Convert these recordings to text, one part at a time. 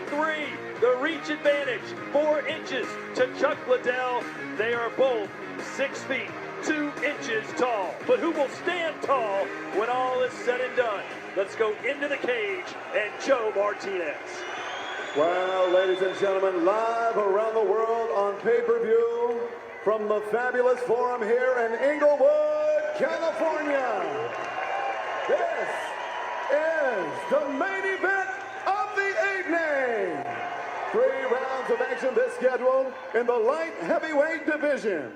23, the reach advantage, 4 inches to Chuck Liddell. They are both 6 feet, 2 inches tall. But who will stand tall when all is said and done? Let's go into the cage and Joe Martinez. Well, ladies and gentlemen, live around the world on pay-per-view from the fabulous forum here in Inglewood, California. This is the main event of the evening. 3 rounds of action this schedule in the light heavyweight division.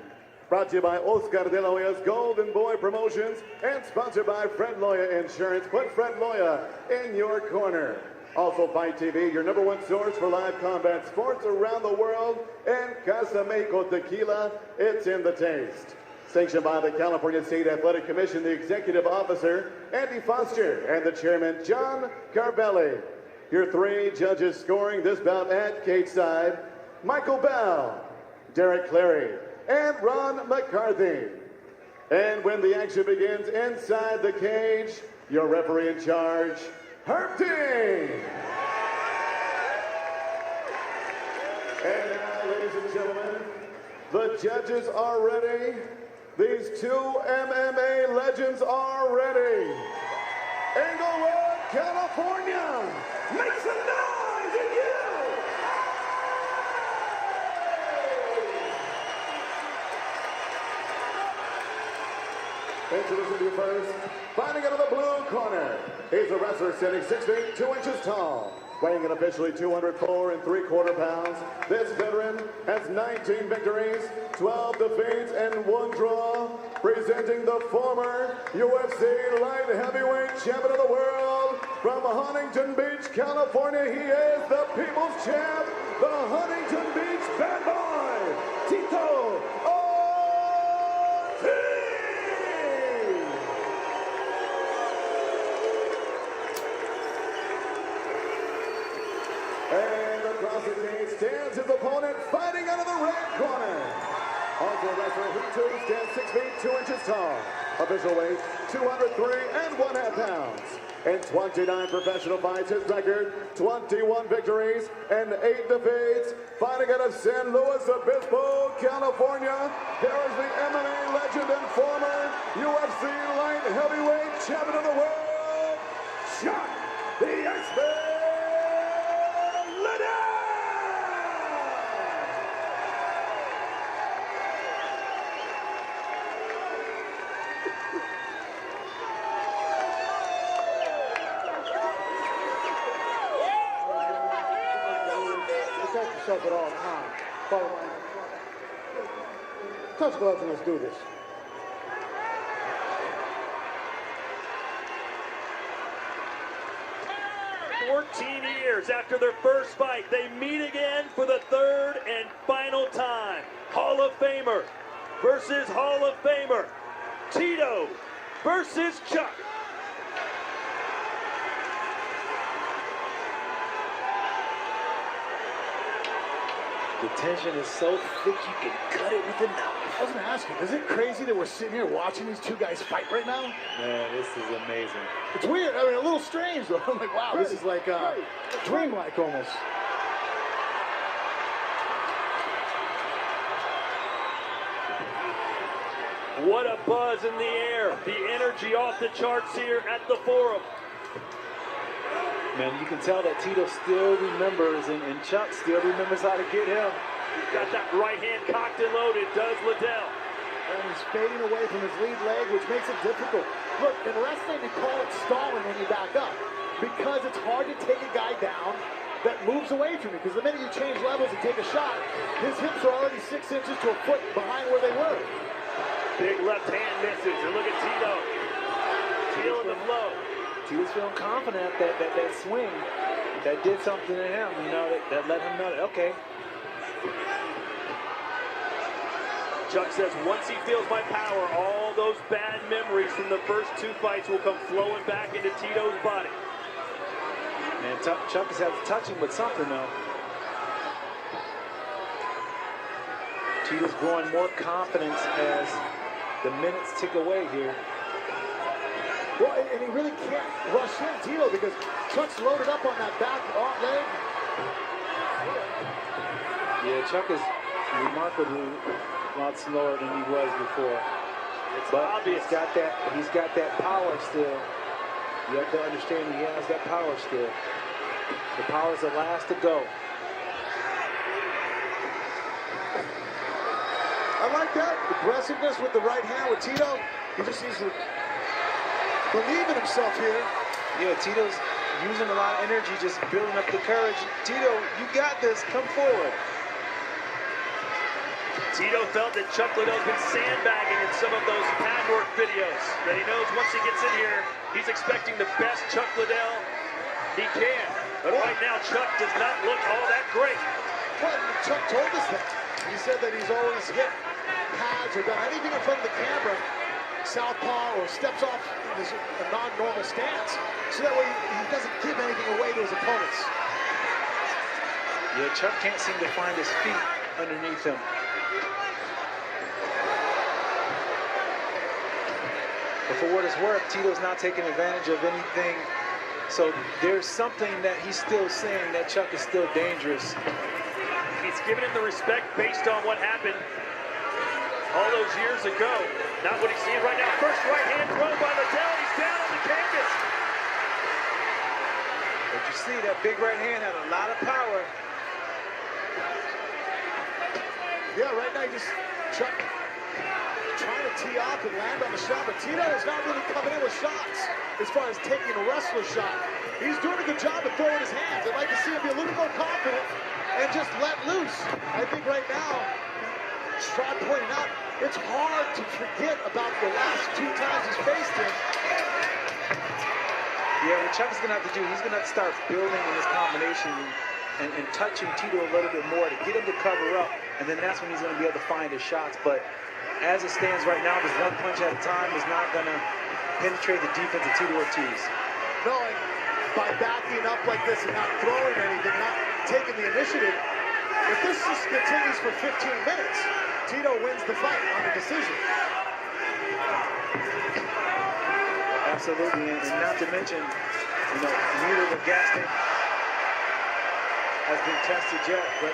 Brought to you by Oscar de la Hoya's Goldenboy Promotions and sponsored by Fred Loya Insurance. Put Fred Loya in your corner. Also, Fight TV, your #1 source for live combat sports around the world. And Casameco Tequila, it's in the taste. Sanctioned by the California State Athletic Commission, the Executive Officer, Andy Foster, and the Chairman, John Carvelli. Your 3 judges scoring this bout at cage side, Michael Bell, Derek Clary, and Ron McCarthy. And when the action begins inside the cage, your referee in charge, Herb Dean. And now, ladies and gentlemen, the judges are ready. These 2 MMA legends are ready. Inglewood, California, make some noise in you! Introducing you first, fighting out of the blue corner. He's a wrestler standing 6 feet, 2 inches tall. Weighing in officially 204 3/4 pounds. This veteran has 19 victories, 12 defeats, and 1 draw. Presenting the former UFC light heavyweight champion of the world from Huntington Beach, California. He is the People's Champ, the Huntington Beach Bad Boy, Tito Ortiz. And across the cage stands his opponent, fighting out of the red corner. Also a wrestler, he too stands 6 feet, 2 inches tall. Official weight, 203 1/2 pounds. In 29 professional fights, his record, 21 victories and 8 defeats. Fighting out of San Luis Obispo, California, there is the MMA legend and former UFC light heavyweight champion of the world, Chuck the Expert. Protect yourself at all times. Follow my touch gloves and let's do this. Years after their first fight, they meet again for the 3rd and final time. Hall of Famer versus Hall of Famer. Tito versus Chuck. The tension is so thick you can cut it with a knife. I was going to ask you, is it crazy that we're sitting here watching these 2 guys fight right now? Man, this is amazing. It's weird. I mean, a little strange, though. I'm like, wow, this is like dreamlike almost. What a buzz in the air. The energy off the charts here at the forum. Man, you can tell that Tito still remembers, and Chuck still remembers how to get him. He's got that right hand cocked and loaded, does Liddell. And he's fading away from his lead leg, which makes it difficult. Look, in wrestling, they call it stalling when you back up, because it's hard to take a guy down that moves away from you, because the minute you change levels and take a shot, his hips are already 6 inches to a foot behind where they were. Big left hand misses, and look at Tito. Feeling the flow. Tito's feeling confident that swing that did something to him, you know, that let him know that, okay. Chuck says, once he feels my power, all those bad memories from the first 2 fights will come flowing back into Tito's body. Man, Chuck has had to touch him with something, though. Tito's growing more confidence as the minutes tick away here. Well, and he really can't rush in Tito because Chuck's loaded up on that back leg. Chuck is remarkably a lot slower than he was before. It's But obvious. he's got that power still. You have to understand he has that power still. The power's the last to go. I like that aggressiveness with the right hand with Tito. He just needs to believe in himself here. Yeah, Tito's using a lot of energy, just building up the courage. Tito, you got this. Come forward. Tito felt that Chuck Liddell's been sandbagging in some of those pad work videos. That he knows once he gets in here, he's expecting the best Chuck Liddell he can. But right now, Chuck does not look all that great. Well, Chuck told us that. He said that he's always hit pads or done anything in front of the camera, southpaw, or steps off in a non-normal stance. So that way he doesn't give anything away to his opponents. Yeah, Chuck can't seem to find his feet underneath him. But for what it's worth, Tito's not taking advantage of anything. So there's something that he's still saying that Chuck is still dangerous. He's given him the respect based on what happened all those years ago. Not what he's seeing right now. First right hand throw by Liddell. He's down on the canvas. But you see, that big right hand had a lot of power. Yeah, right now Chuck trying to tee off and land on the shot, but Tito is not really coming in with shots as far as taking a wrestler shot. He's doing a good job of throwing his hands. I'd like to see him be a little more confident and just let loose. I think right now, Strad pointed out, it's hard to forget about the last 2 times he's faced him. Yeah, what Chuck is going to have to do, he's going to have to start building in his combination and touching Tito a little bit more to get him to cover up, and then that's when he's going to be able to find his shots. But as it stands right now, this one punch at a time is not going to penetrate the defense of Tito Ortiz. No, and by backing up like this and not throwing anything, not taking the initiative, if this just continues for 15 minutes, Tito wins the fight on the decision. Absolutely, and not to mention, neither the gas tank has been tested yet, but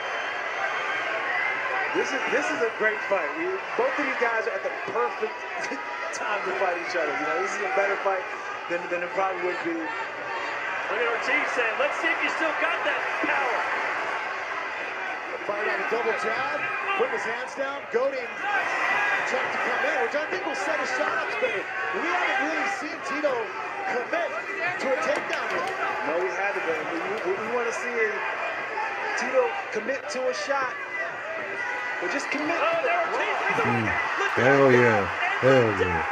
this is a great fight. Both of these guys are at the perfect time to fight each other. This is a better fight than it probably would be. Look at Ortiz saying, let's see if you still got that power. Fired on a double jab, putting his hands down, goading Chuck to come in, which I think will set his shot up better. We haven't really seen Tito commit to a takedown yet. No, we haven't, but what we want to see is Tito commit to a shot. But just commit. Oh, there Ortiz. Hell yeah. Hell yeah.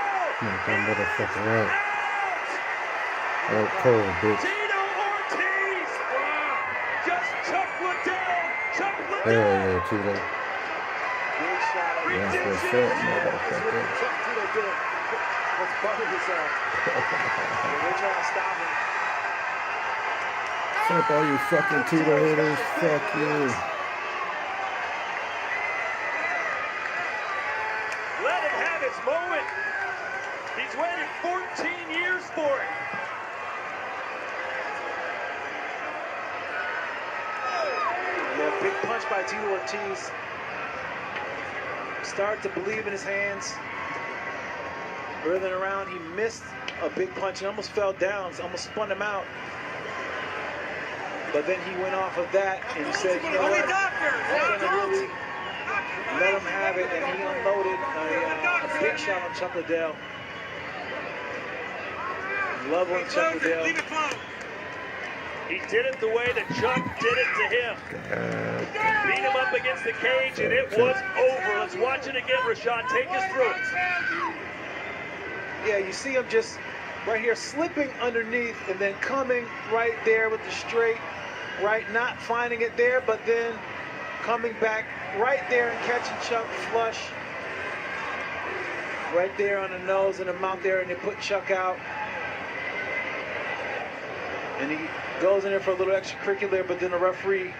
Knock that motherfucker out. Out cold, bitch. Tito Ortiz. Just Chuck Liddell. Chuck Liddell. Hell yeah, Tito. Big shot. That's what's up, motherfucker. Chuck Tito did it. Let's butter this out. We're trying to stop him. Fuck all you fucking Tito haters. Fuck you. Let him have his moment. He's waited 14 years for it. Yeah, big punch by Tito Ortiz. Started to believe in his hands. Writhing around, he missed a big punch and almost fell down, almost spun him out. But then he went off of that and he said, you know what, I'm gonna really let him have it, and he unloaded a big shot on Chuck Liddell. Leveling Chuck Liddell. He did it the way that Chuck did it to him. Beat him up against the cage, and it was over. Let's watch it again, Rashad. Take us through it. Yeah, you see him just right here slipping underneath and then coming right there with the straight right, not finding it there, but then coming back right there and catching Chuck flush. Right there on the nose and the mouth there, and they put Chuck out. And he goes in there for a little extracurricular, but then the referee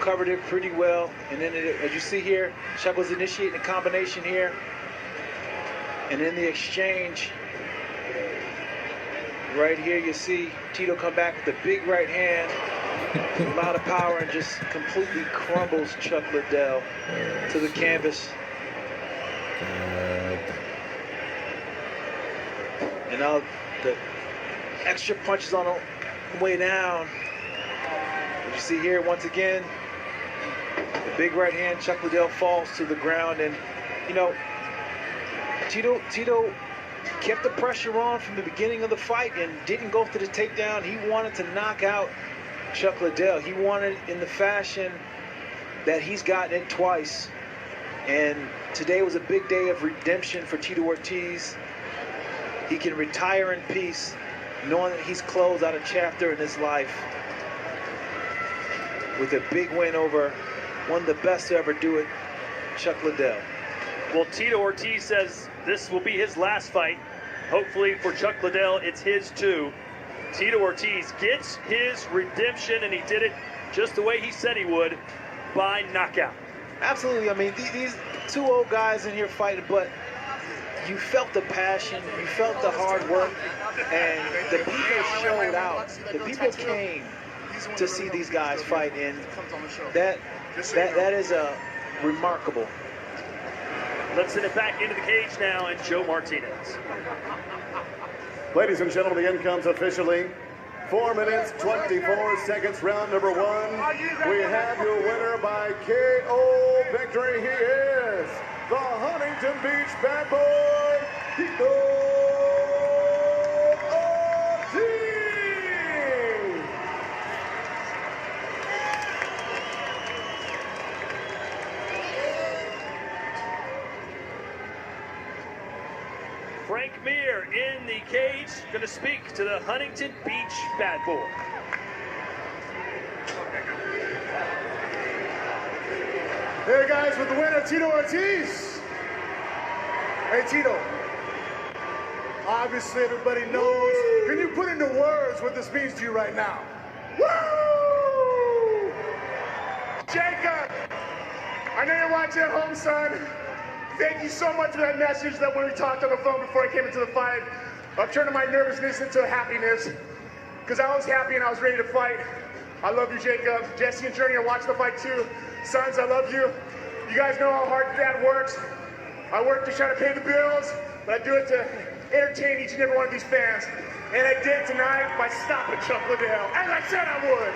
covered it pretty well. And then, as you see here, Chuck was initiating a combination here. And in the exchange, right here, you see Tito come back with the big right hand. A lot of power and just completely crumbles Chuck Liddell to the canvas. And now the extra punches on the way down. As you see here, once again, the big right hand, Chuck Liddell falls to the ground. And, you know, Tito kept the pressure on from the beginning of the fight and didn't go for the takedown. He wanted to knock out Chuck Liddell. He wanted in the fashion that he's gotten it twice. And today was a big day of redemption for Tito Ortiz. He can retire in peace, knowing that he's closed out a chapter in his life with a big win over one of the best to ever do it, Chuck Liddell. Well, Tito Ortiz says this will be his last fight. Hopefully for Chuck Liddell, it's his too. Tito Ortiz gets his redemption, and he did it just the way he said he would, by knockout. Absolutely. I mean, these two old guys in here fighting, but you felt the passion, you felt the hard work, and the people showed out. The people came to see these guys fight, and that is remarkable. Let's send it back into the cage now, and Joe Martinez. Ladies and gentlemen, the end comes officially. 4 minutes, 24 seconds, round number 1. We have your winner by KO victory. He is the Huntington Beach bad boy, Tito Ortiz. Frank Mir in the cage, going to speak to the Huntington Beach bad boy. Hey guys, with the winner, Tito Ortiz. Hey Tito, obviously everybody knows. Can you put into words what this means to you right now? Woo! Jacob, I know you're watching at home, son. Thank you so much for that message that when we talked on the phone before I came into the fight, I've turned my nervousness into happiness, because I was happy and I was ready to fight. I love you, Jacob. Jesse and Journey are watching the fight too. Sons, I love you. You guys know how hard Dad works. I work to try to pay the bills, but I do it to entertain each and every one of these fans. And I did tonight by stopping Chuck Liddell, as I said I would.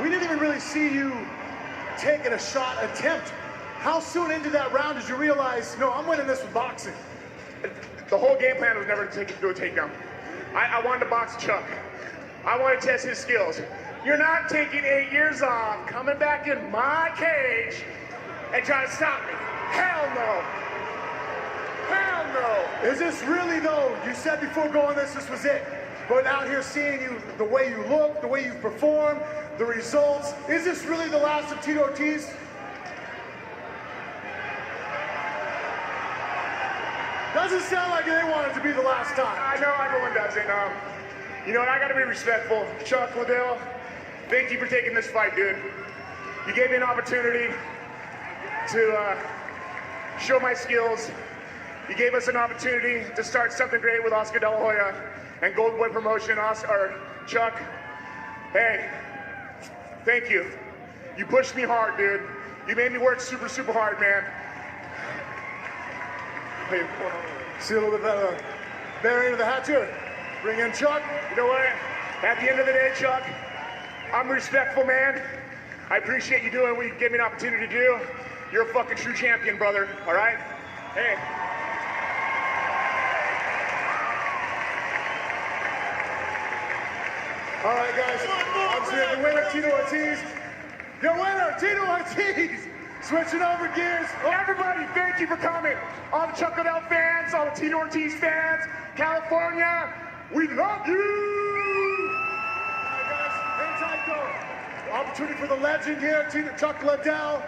We didn't even really see you taking a shot attempt. How soon into that round did you realize, no, I'm winning this with boxing? The whole game plan was never to do a takedown. I wanted to box Chuck. I wanted to test his skills. You're not taking 8 years off, coming back in my cage, and trying to stop me. Hell no. Hell no. Is this really though, you said before going this was it, but out here seeing you, the way you look, the way you perform, the results, is this really the last of Tito Ortiz? Doesn't sound like they want it to be the last time. I know everyone doesn't. You know what, I gotta be respectful. Chuck Liddell, thank you for taking this fight, dude. You gave me an opportunity to show my skills. You gave us an opportunity to start something great with Oscar De La Hoya and Goldenboy Promotion, Chuck. Hey, thank you. You pushed me hard, dude. You made me work super, super hard, man. Hey, see a little bit of that bearing of the hat here. Bring in Chuck. You know what? At the end of the day, Chuck, I'm a respectful man. I appreciate you doing what you gave me an opportunity to do. You're a fucking true champion, brother, all right? Hey. All right, guys. Obviously, the winner, Tito Ortiz. Your winner, Tito Ortiz. Switching over gears. Everybody, thank you for coming. All the Chuck Liddell fans, all the Tito Ortiz fans, California, we love you. All right, guys, hang tight, though. Opportunity for the legend here, Chuck Liddell.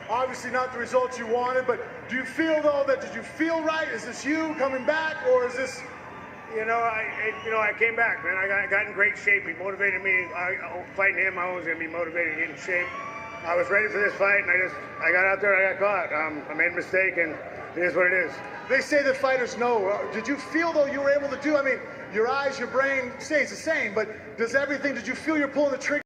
Obviously not the results you wanted, but do you feel, though, that did you feel right? Is this you coming back, or is this... I came back, man. I got in great shape. He motivated me. Fighting him, I was going to be motivated to get in shape. I was ready for this fight, and I got out there, I got caught. I made a mistake, and it is what it is. They say that fighters know. Did you feel, though, you were able to do? I mean, your eyes, your brain stays the same, but does everything, did you feel you're pulling the trigger?